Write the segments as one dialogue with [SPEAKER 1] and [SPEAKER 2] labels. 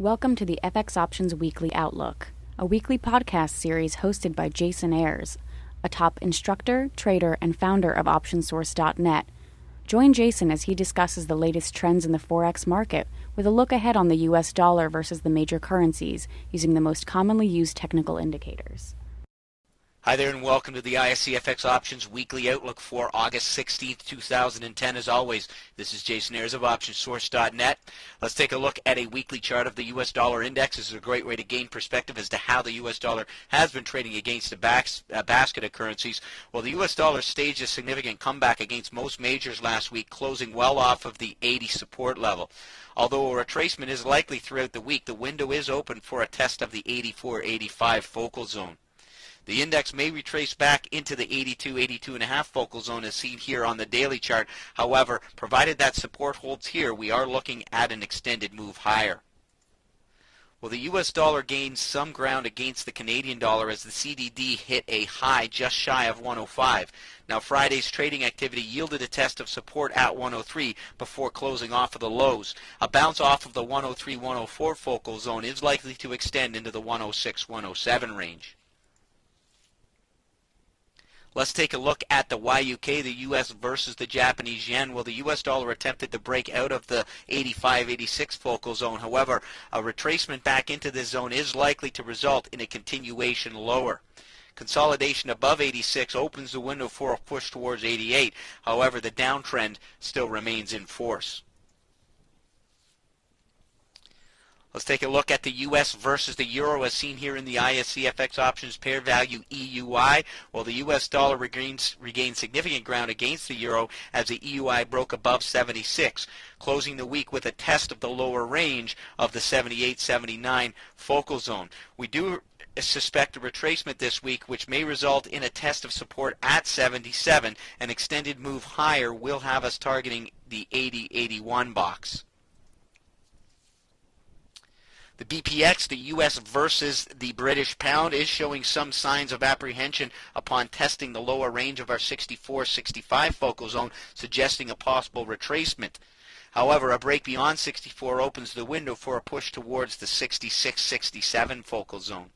[SPEAKER 1] Welcome to the FX Options Weekly Outlook, a weekly podcast series hosted by Jason Ayres, a top instructor, trader, and founder of OptionSource.net. Join Jason as he discusses the latest trends in the Forex market with a look ahead on the US dollar versus the major currencies using the most commonly used technical indicators.
[SPEAKER 2] Hi there and welcome to the ISC FX Options Weekly Outlook for August 16th, 2010. As always, this is Jason Ayres of OptionSource.net. Let's take a look at a weekly chart of the US dollar index. This is a great way to gain perspective as to how the US dollar has been trading against a basket of currencies. Well, the US dollar staged a significant comeback against most majors last week, closing well off of the 80 support level. Although a retracement is likely throughout the week, the window is open for a test of the 84-85 focal zone. The index may retrace back into the 82.5 focal zone as seen here on the daily chart. However, provided that support holds here, we are looking at an extended move higher. Well, the US dollar gained some ground against the Canadian dollar as the CDD hit a high just shy of 105. Now, Friday's trading activity yielded a test of support at 103 before closing off of the lows. A bounce off of the 103-104 focal zone is likely to extend into the 106-107 range. Let's take a look at the YUK, the US versus the Japanese yen. Well, the US dollar attempted to break out of the 85-86 focal zone. However, a retracement back into this zone is likely to result in a continuation lower. Consolidation above 86 opens the window for a push towards 88. However, the downtrend still remains in force. Let's take a look at the US versus the euro as seen here in the ISC FX Options pair value EUI. Well, the US dollar regained significant ground against the euro as the EUI broke above 76, closing the week with a test of the lower range of the 78-79 focal zone. We do suspect a retracement this week, which may result in a test of support at 77. An extended move higher will have us targeting the 80-81 box. The BPX, the US versus the British pound, is showing some signs of apprehension upon testing the lower range of our 64-65 focal zone, suggesting a possible retracement. However, a break beyond 64 opens the window for a push towards the 66-67 focal zone.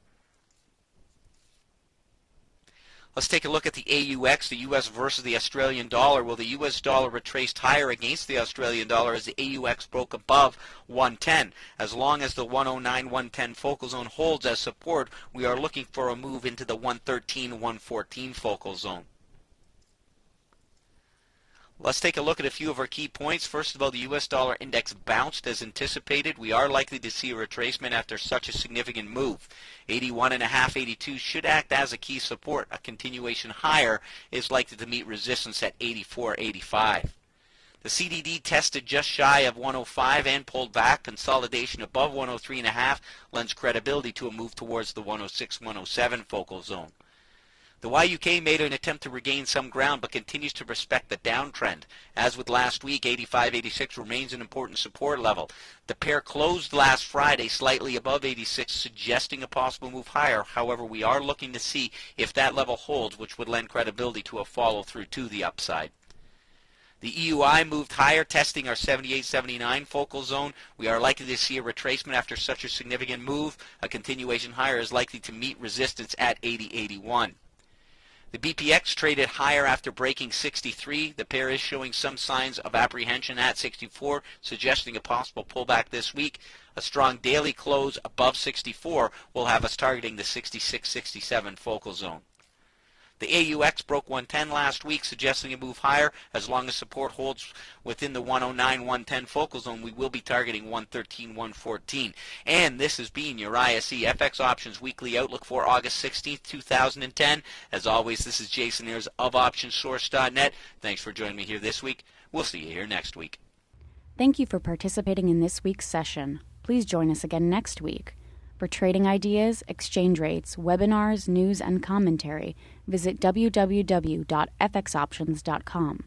[SPEAKER 2] Let's take a look at the AUX, the US versus the Australian dollar. Well, the US dollar retraced higher against the Australian dollar as the AUX broke above 110. As long as the 109-110 focal zone holds as support, we are looking for a move into the 113-114 focal zone. Let's take a look at a few of our key points. First of all, the US dollar index bounced as anticipated. We are likely to see a retracement after such a significant move. 81.5, 82 should act as a key support. A continuation higher is likely to meet resistance at 84.85. The CDD tested just shy of 105 and pulled back. Consolidation above 103.5 lends credibility to a move towards the 106-107 focal zone. The YUK made an attempt to regain some ground but continues to respect the downtrend. As with last week, 85-86 remains an important support level. The pair closed last Friday slightly above 86, suggesting a possible move higher. However, we are looking to see if that level holds, which would lend credibility to a follow-through to the upside. The EUI moved higher, testing our 78-79 focal zone. We are likely to see a retracement after such a significant move. A continuation higher is likely to meet resistance at 80-81. The BPX traded higher after breaking 63. The pair is showing some signs of apprehension at 64, suggesting a possible pullback this week. A strong daily close above 64 will have us targeting the 66-67 focal zone. The AUX broke 110 last week, suggesting a move higher. As long as support holds within the 109-110 focal zone, we will be targeting 113-114. And this has been your ISC FX Options Weekly Outlook for August 16th, 2010. As always, this is Jason Ayres of OptionSource.net. Thanks for joining me here this week. We'll see you here next week.
[SPEAKER 1] Thank you for participating in this week's session. Please join us again next week. For trading ideas, exchange rates, webinars, news, and commentary, visit www.fxoptions.com.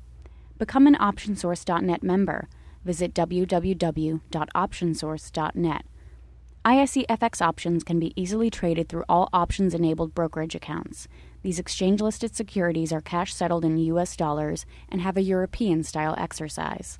[SPEAKER 1] Become an OptionSource.net member. Visit www.optionsource.net. ISE FX options can be easily traded through all options-enabled brokerage accounts. These exchange-listed securities are cash-settled in U.S. dollars and have a European-style exercise.